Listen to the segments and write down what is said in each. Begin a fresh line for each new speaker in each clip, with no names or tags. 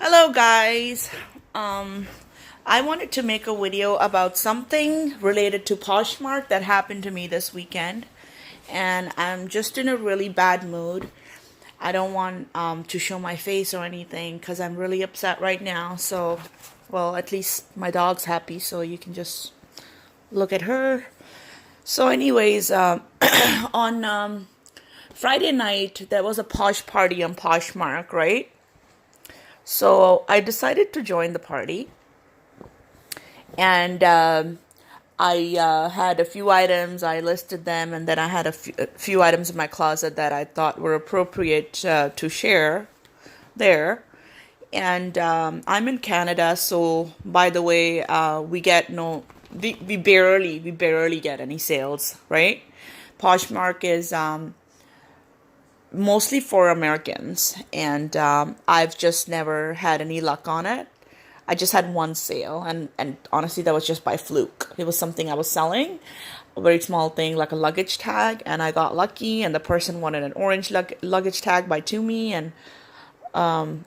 Hello guys. Um I wanted to make a video about something related to Poshmark that happened to me this weekend, and I'm just in a really bad mood. I don't want to show my face or anything cuz I'm really upset right now. So, well, at least my dog's happy so you can just look at her. So anyways, on Friday night there was a posh party on Poshmark, right? So I decided to join the party, and I had a few items. I listed them, and then I had a few items in my closet that I thought were appropriate to share there. And I'm in Canada, so by the way, we get no, we barely get any sales, right? Poshmark is mostly for Americans, and I've just never had any luck on it. I just had one sale, and honestly, that was just by fluke. It was something I was selling, a very small thing like a luggage tag, and I got lucky, and the person wanted an orange luggage tag by Tumi, and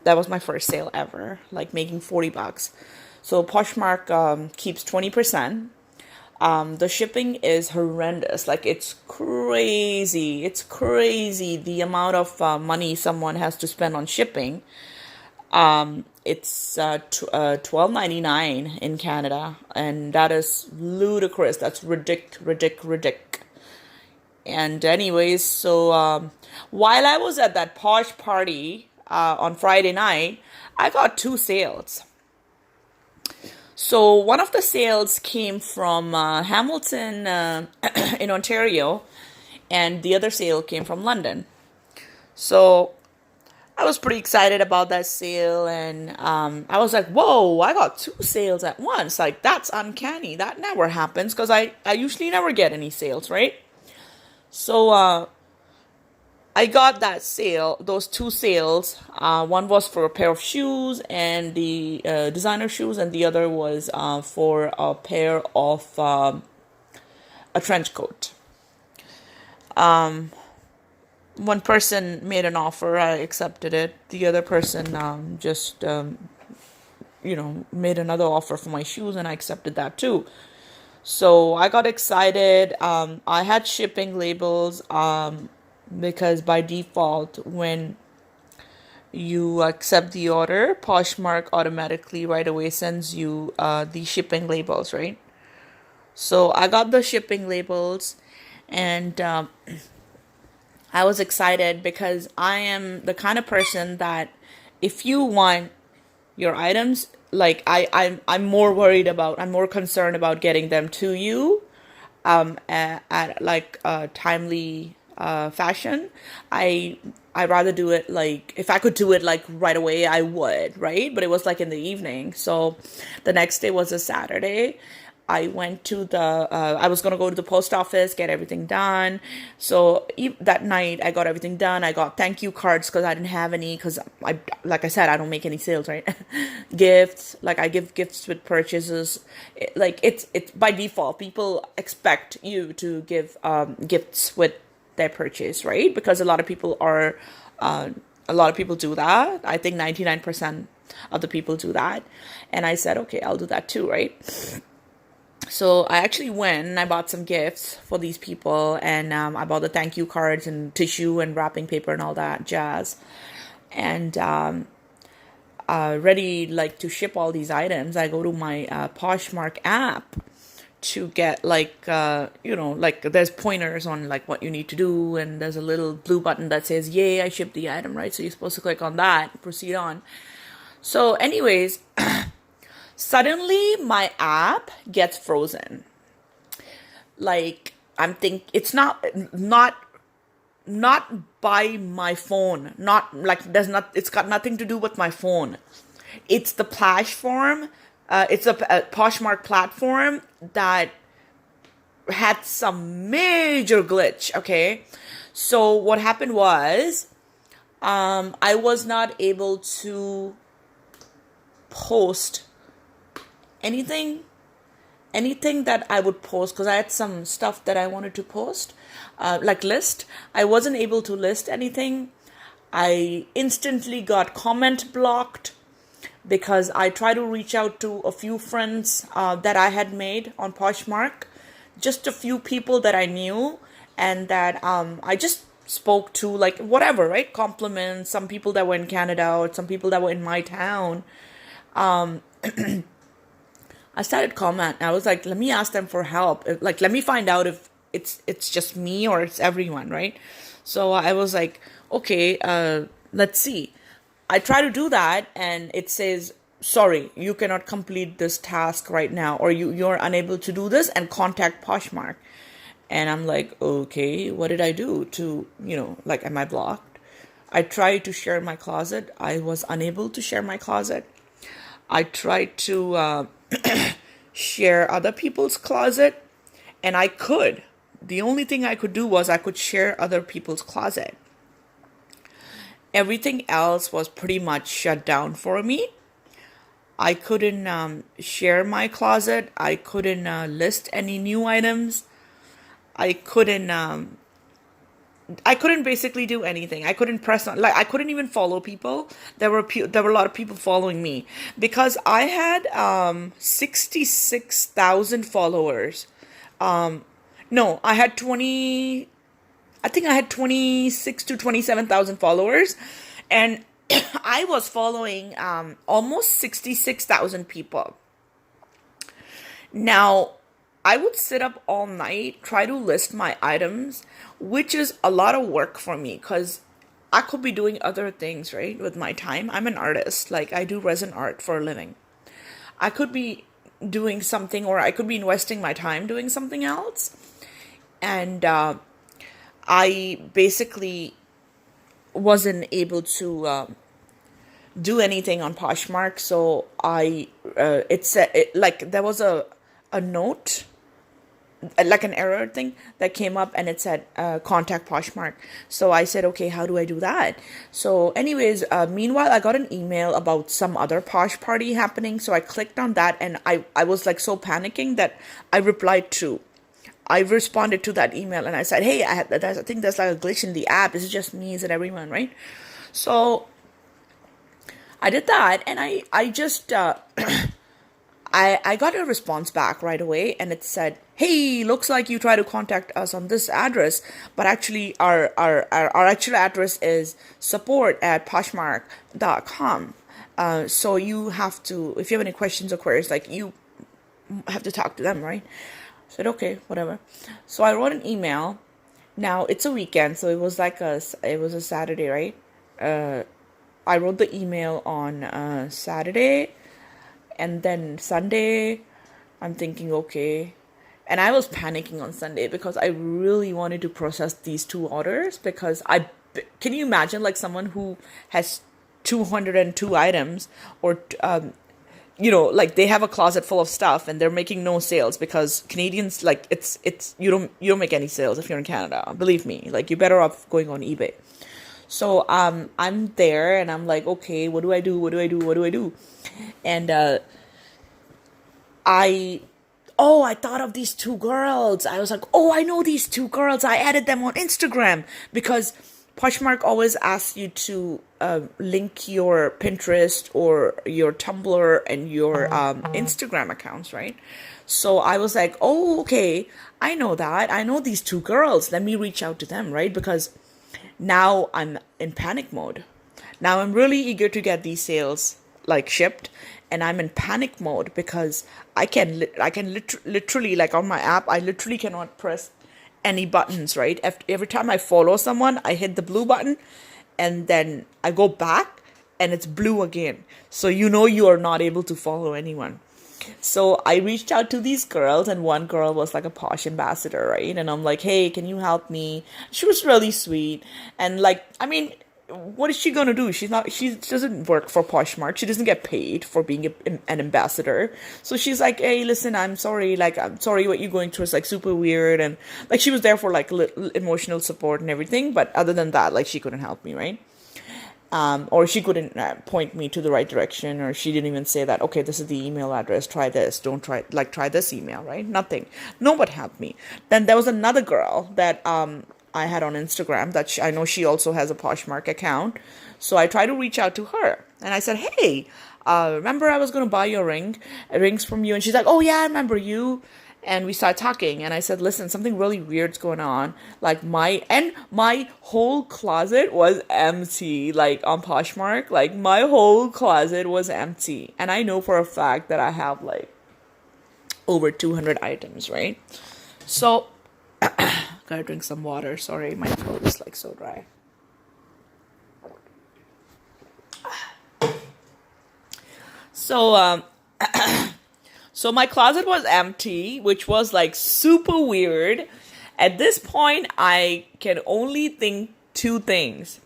that was my first sale ever, like making $40. So Poshmark keeps 20%. The shipping is horrendous. Like, it's crazy. It's crazy the amount of money someone has to spend on shipping. It's $12.99 in Canada, and that is ludicrous. That's ridic. And anyways, so while I was at that posh party on Friday night, I got two sales. So one of the sales came from Hamilton in Ontario, and the other sale came from London. So I was pretty excited about that sale, and I was like, whoa, I got two sales at once. Like, that's uncanny. That never happens because I usually never get any sales, right? So I got that sale, those two sales. One was for a pair of shoes and the designer shoes, and the other was for a pair of a trench coat. One person made an offer, I accepted it. The other person just, made another offer for my shoes, and I accepted that too. So I got excited. I had shipping labels. Because by default, when you accept the order, Poshmark automatically right away sends you the shipping labels, right? So I got the shipping labels, and I was excited because I am the kind of person that if you want your items, like I'm more concerned about getting them to you at like a timely fashion. I rather do it, like, if I could do it like right away, I would, right? But it was like in the evening. So the next day was a Saturday. I went to I was going to go to the post office, get everything done. So that night I got everything done. I got thank you cards because I didn't have any, because like I said, I don't make any sales, right? Gifts, like I give gifts with purchases. Like, it's by default, people expect you to give gifts with their purchase, right? Because a lot of people do that. I think 99% of the people do that. And I said, okay, I'll do that too, right? So I actually went and I bought some gifts for these people, and I bought the thank you cards and tissue and wrapping paper and all that jazz. And ready, like, to ship all these items, I go to my Poshmark app to get, like, like, there's pointers on like what you need to do, and there's a little blue button that says yay, I shipped the item, right? So you're supposed to click on that, proceed on. So anyways, suddenly my app gets frozen. Like, it's not by my phone, not like, it's got nothing to do with my phone. It's the platform. It's a Poshmark platform that had some major glitch. Okay, so what happened was, I was not able to post anything that I would post, because I had some stuff that I wanted to post, like list. I wasn't able to list anything. I instantly got comment blocked. because I try to reach out to a few friends that I had made on Poshmark, just a few people that I knew and that I just spoke to, like whatever, right? Compliments, some people that were in Canada or some people that were in my town. I started comment. I was like, let me ask them for help. Like, let me find out if it's just me or it's everyone, right? So I was like, okay, let's see. I try to do that, and it says, sorry, you cannot complete this task right now, or you're unable to do this, and contact Poshmark. And I'm like, okay, what did I do to, like, am I blocked? I tried to share my closet. I was unable to share my closet. I tried to share other people's closet, and I could. The only thing I could do was I could share other people's closet. Everything else was pretty much shut down for me. I couldn't share my closet. I couldn't list any new items. I couldn't basically do anything. I couldn't press on, like, I couldn't even follow people. There were a lot of people following me because I had 66,000 followers. No, I had 20. I think I had 26 to 27,000 followers, and I was following almost 66,000 people. Now, I would sit up all night, try to list my items, which is a lot of work for me because I could be doing other things, right, with my time. I'm an artist. Like, I do resin art for a living. I could be doing something, or I could be investing my time doing something else. And I basically wasn't able to do anything on Poshmark. So it said, like, there was a note, like an error thing that came up, and it said contact Poshmark. So I said, okay, how do I do that? So anyways, meanwhile, I got an email about some other Posh party happening. So I clicked on that, and I was like so panicking that I responded to that email, and I said, hey, I think there's like a glitch in the app. Is it just me? Is it everyone, right? So I did that, and I just I got a response back right away, and it said, hey, looks like you try to contact us on this address, but actually our actual address is support@poshmark.com. So you have to, if you have any questions or queries, like, you have to talk to them, right? I said, okay, whatever. So I wrote an email. Now it's a weekend, so it was a Saturday, right? I wrote the email on Saturday, and then Sunday, I'm thinking, okay. And I was panicking on Sunday because I really wanted to process these two orders, because can you imagine, like, someone who has 202 items, or like, they have a closet full of stuff and they're making no sales because Canadians, like, it's you don't make any sales if you're in Canada. Believe me, like, you're better off going on eBay. So I'm there, and I'm like, okay, what do I do? And I thought of these two girls. I was like, oh, I know these two girls. I added them on Instagram, because Poshmark always asks you to link your Pinterest or your Tumblr and your Instagram accounts, right? So I was like, oh, okay, I know that. I know these two girls. Let me reach out to them, right? Because now I'm in panic mode. Now I'm really eager to get these sales, like, shipped, and I'm in panic mode because I can literally, like, on my app, I literally cannot press any buttons, right? Every time I follow someone, I hit the blue button, and then I go back and it's blue again. So you are not able to follow anyone. So I reached out to these girls, and one girl was like a Posh ambassador, right? And I'm like, hey, can you help me? She was really sweet. And, like, I mean, what is she going to do? She doesn't work for Poshmark. She doesn't get paid for being an ambassador. So she's like, hey, listen, I'm sorry. Like, I'm sorry what you're going through is, like, super weird. And, like, she was there for, like, emotional support and everything. But other than that, like, she couldn't help me, right? Or she couldn't point me to the right direction, or she didn't even say that, okay, this is the email address, try this, try this email, right? Nothing. Nobody helped me. Then there was another girl that I had on Instagram that I know she also has a Poshmark account. So I tried to reach out to her and I said, hey, remember I was going to buy your rings from you? And she's like, oh yeah, I remember you. And we started talking and I said, listen, something really weird's going on. Like my whole closet was empty, like on Poshmark, like my whole closet was empty. And I know for a fact that I have like over 200 items, right? So, gotta drink some water. Sorry, my throat is like so dry. So, so my closet was empty, which was like super weird. At this point, I can only think two things.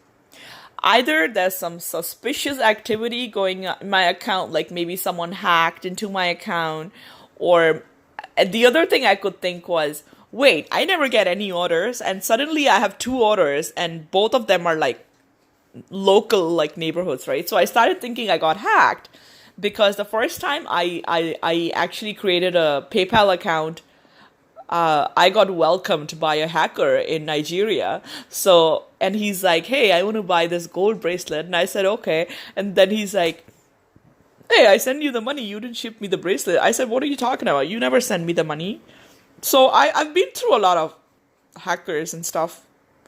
Either there's some suspicious activity going on in my account, like maybe someone hacked into my account, or the other thing I could think was, wait, I never get any orders, and suddenly I have two orders, and both of them are like local, like neighborhoods, right? So I started thinking I got hacked because the first time I actually created a PayPal account, I got welcomed by a hacker in Nigeria. So, and he's like, hey, I want to buy this gold bracelet. And I said, okay. And then he's like, hey, I sent you the money. You didn't ship me the bracelet. I said, what are you talking about? You never sent me the money. So I've been through a lot of hackers and stuff.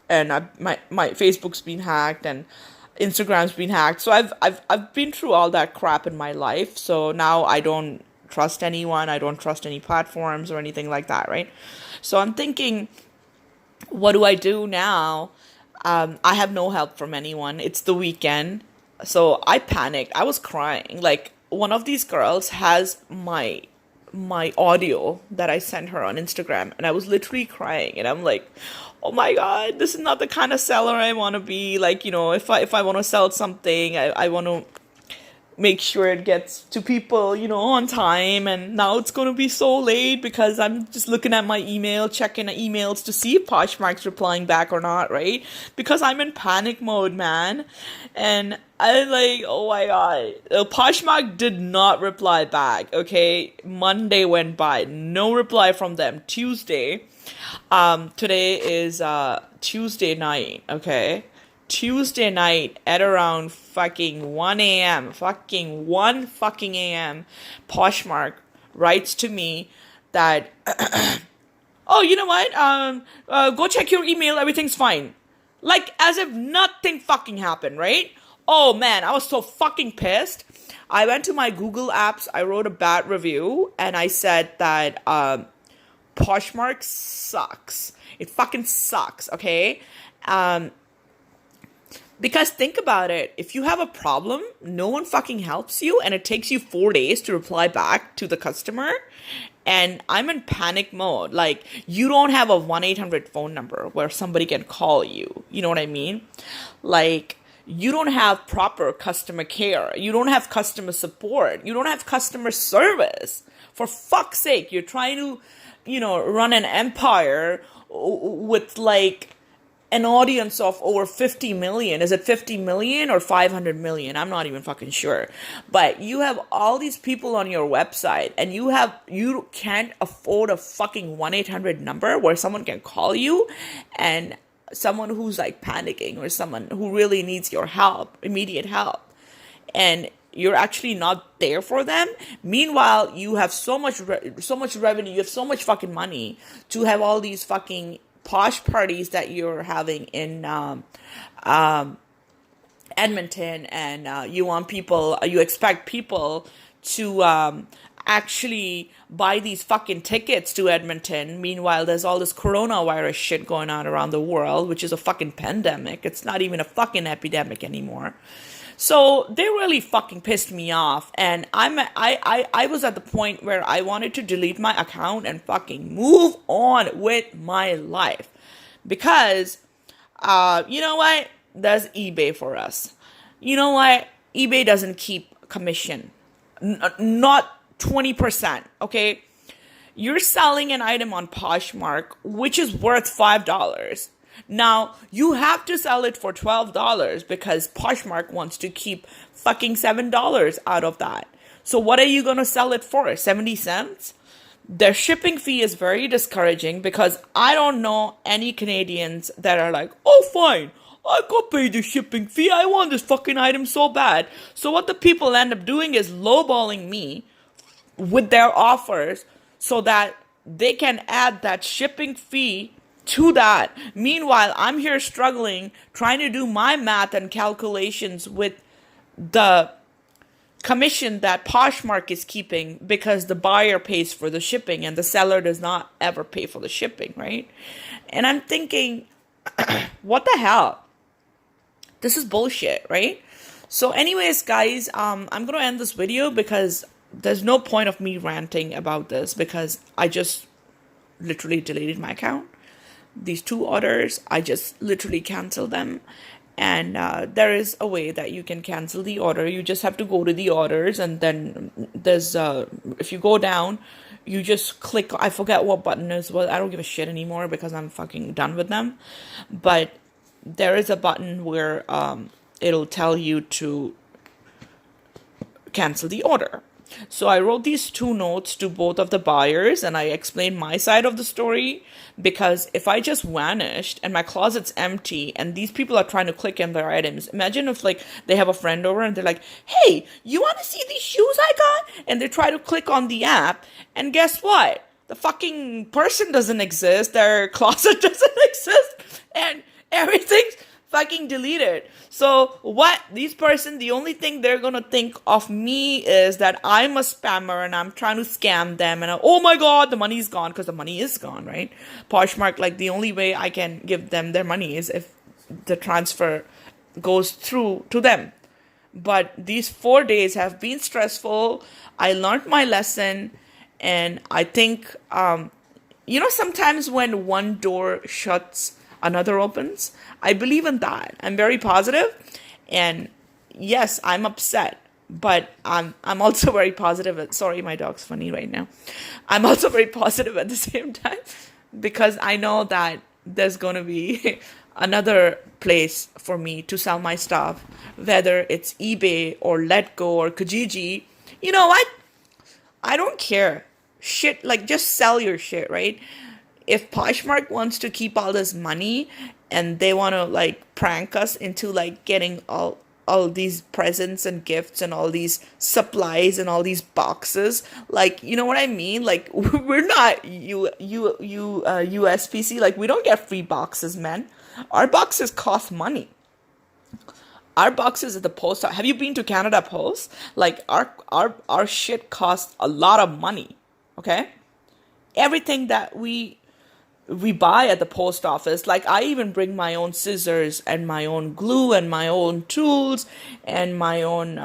And my Facebook's been hacked and Instagram's been hacked. So I've been through all that crap in my life. So now I don't trust anyone. I don't trust any platforms or anything like that, right? So I'm thinking, what do I do now? I have no help from anyone. It's the weekend. So I panicked. I was crying. Like, one of these girls has my audio that I sent her on Instagram, and I was literally crying. And I'm like, oh my God, this is not the kind of seller I want to be. Like, if I want to sell something, I want to make sure it gets to people, on time. And now it's going to be so late because I'm just looking at my email, checking emails to see if Poshmark's replying back or not, right? Because I'm in panic mode, man. And I like, oh my God. Poshmark did not reply back, okay? Monday went by. No reply from them. Tuesday. Today is Tuesday night, okay? Tuesday night at around fucking 1 a.m. Fucking 1 fucking a.m. Poshmark writes to me that, oh, you know what? Go check your email. Everything's fine. Like, as if nothing fucking happened, right? Oh, man, I was so fucking pissed. I went to my Google apps. I wrote a bad review. And I said that Poshmark sucks. It fucking sucks, okay? Because think about it. If you have a problem, no one fucking helps you, and it takes you 4 days to reply back to the customer. And I'm in panic mode. Like, you don't have a 1-800 phone number where somebody can call you. You know what I mean? Like, you don't have proper customer care. You don't have customer support. You don't have customer service. For fuck's sake, you're trying to, run an empire with like an audience of over 50 million. Is it 50 million or 500 million? I'm not even fucking sure. But you have all these people on your website, and you can't afford a fucking 1-800 number where someone can call you, and someone who's like panicking, or someone who really needs your help, immediate help. And you're actually not there for them. Meanwhile, you have so much revenue, you have so much fucking money to have all these fucking posh parties that you're having in Edmonton, and you expect people to actually buy these fucking tickets to Edmonton. Meanwhile, there's all this coronavirus shit going on around the world, which is a fucking pandemic. It's not even a fucking epidemic anymore. So they really fucking pissed me off, and I was at the point where I wanted to delete my account and fucking move on with my life, because you know what? There's eBay for us. You know what? eBay doesn't keep commission, not 20%. Okay, you're selling an item on Poshmark which is worth $5. Now, you have to sell it for $12 because Poshmark wants to keep fucking $7 out of that. So what are you going to sell it for? 70 cents? Their shipping fee is very discouraging because I don't know any Canadians that are like, oh, fine, I could pay the shipping fee. I want this fucking item so bad. So what the people end up doing is lowballing me with their offers so that they can add that shipping fee to that. Meanwhile, I'm here struggling, trying to do my math and calculations with the commission that Poshmark is keeping because the buyer pays for the shipping and the seller does not ever pay for the shipping, right? And I'm thinking, what the hell? This is bullshit, right? So anyways, guys, I'm going to end this video because there's no point of me ranting about this because I just literally deleted my account. These 2 orders, I just literally canceled them. And there is a way that you can cancel the order. You just have to go to the orders, and then there's if you go down, you just click. I forget what button is. Well, I don't give a shit anymore because I'm fucking done with them. But there is a button where it'll tell you to cancel the order. So I wrote these 2 notes to both of the buyers and I explained my side of the story because if I just vanished and my closet's empty and these people are trying to click in their items, imagine if like they have a friend over and they're like, hey, you want to see these shoes I got? And they try to click on the app and guess what? The fucking person doesn't exist, their closet doesn't exist, and everything's fucking deleted. So what these person, the only thing they're gonna think of me is that I'm a spammer and I'm trying to scam them and oh my god, the money's gone, because the money is gone, right? Poshmark, like the only way I can give them their money is if the transfer goes through to them. But these 4 days have been stressful. I learned my lesson, and I think sometimes when one door shuts, another opens. I believe in that. I'm very positive, and yes, I'm upset, but I'm also very positive. Sorry, my dog's funny right now. I'm also very positive at the same time because I know that there's going to be another place for me to sell my stuff, whether it's eBay or Letgo or Kijiji. You know what? I don't care. Shit, like just sell your shit, right? If Poshmark wants to keep all this money and they want to like prank us into like getting all these presents and gifts and all these supplies and all these boxes, like, you know what I mean? Like, we're not USPC. Like, we don't get free boxes, man. Our boxes cost money. Our boxes at the post. Have you been to Canada Post? Like, our shit costs a lot of money. Okay, everything that we buy at the post office, like I even bring my own scissors and my own glue and my own tools and my own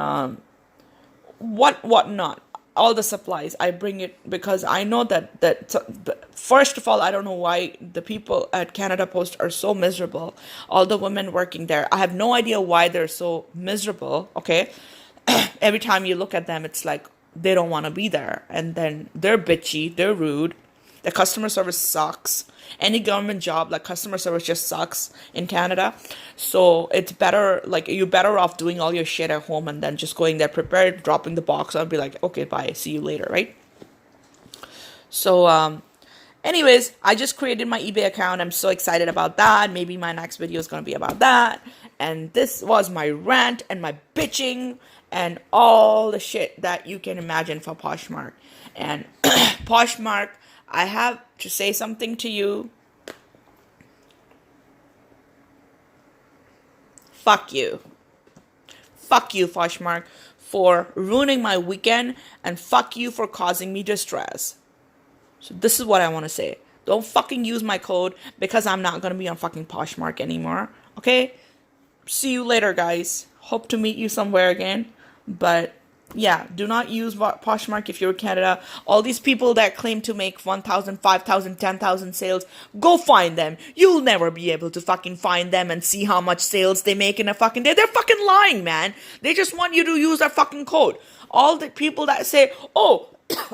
whatnot, all the supplies. I bring it because I know that first of all, I don't know why the people at Canada Post are so miserable. All the women working there, I have no idea why they're so miserable. Okay, every time you look at them, it's like they don't want to be there, and then they're bitchy, they're rude. The customer service sucks. Any government job, like customer service just sucks in Canada. So it's better, like you're better off doing all your shit at home and then just going there prepared, dropping the box. I'll be like, okay, bye, see you later, right? So anyways, I just created my eBay account. I'm so excited about that. Maybe my next video is going to be about that. And this was my rant and my bitching and all the shit that you can imagine for Poshmark. And Poshmark, I have to say something to you. Fuck you. Fuck you, Poshmark, for ruining my weekend, and fuck you for causing me distress. So this is what I want to say. Don't fucking use my code because I'm not going to be on fucking Poshmark anymore. Okay? See you later, guys. Hope to meet you somewhere again. But yeah, do not use Poshmark if you're in Canada. All these people that claim to make 1,000, 5,000, 10,000 sales, go find them. You'll never be able to fucking find them and see how much sales they make in a fucking day. They're fucking lying, man. They just want you to use their fucking code. All the people that say, oh,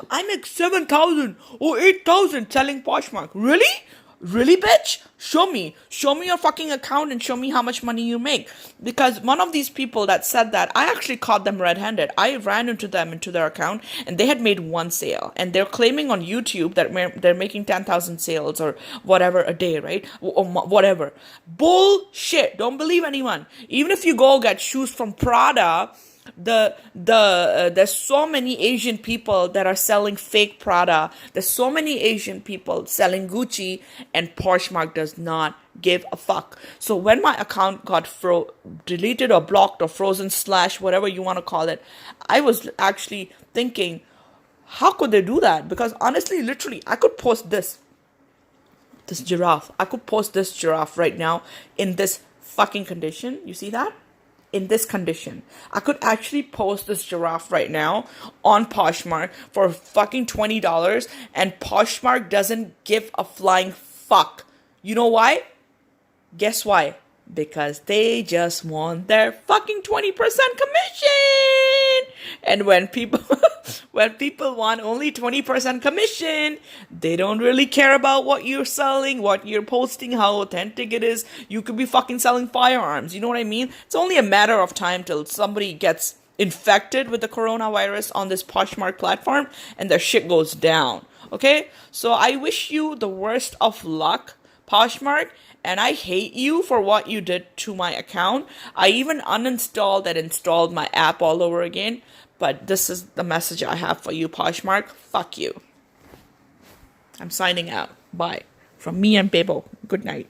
I make 7,000 or 8,000 selling Poshmark. Really? Really, bitch? Show me. Show me your fucking account and show me how much money you make. Because one of these people that said that, I actually caught them red-handed. I ran into them into their account and they had made one sale. And they're claiming on YouTube that they're making 10,000 sales or whatever a day, right? Or whatever. Bullshit. Don't believe anyone. Even if you go get shoes from Prada, there's so many Asian people that are selling fake Prada. There's so many Asian people selling Gucci, and Poshmark does not give a fuck. So when my account got deleted or blocked or frozen / whatever you want to call it, I was actually thinking, how could they do that? Because honestly, literally, I could post this giraffe. I could post this giraffe right now in this fucking condition. You see that? In this condition, I could actually post this giraffe right now on Poshmark for fucking $20, and Poshmark doesn't give a flying fuck. You know why? Guess why? Because they just want their fucking 20% commission. And when people want only 20% commission, they don't really care about what you're selling, what you're posting, how authentic it is. You could be fucking selling firearms. You know what I mean? It's only a matter of time till somebody gets infected with the coronavirus on this Poshmark platform and their shit goes down. Okay? So I wish you the worst of luck, Poshmark, and I hate you for what you did to my account. I even uninstalled and installed my app all over again. But this is the message I have for you, Poshmark. Fuck you. I'm signing out. Bye. From me and Bebo. Good night.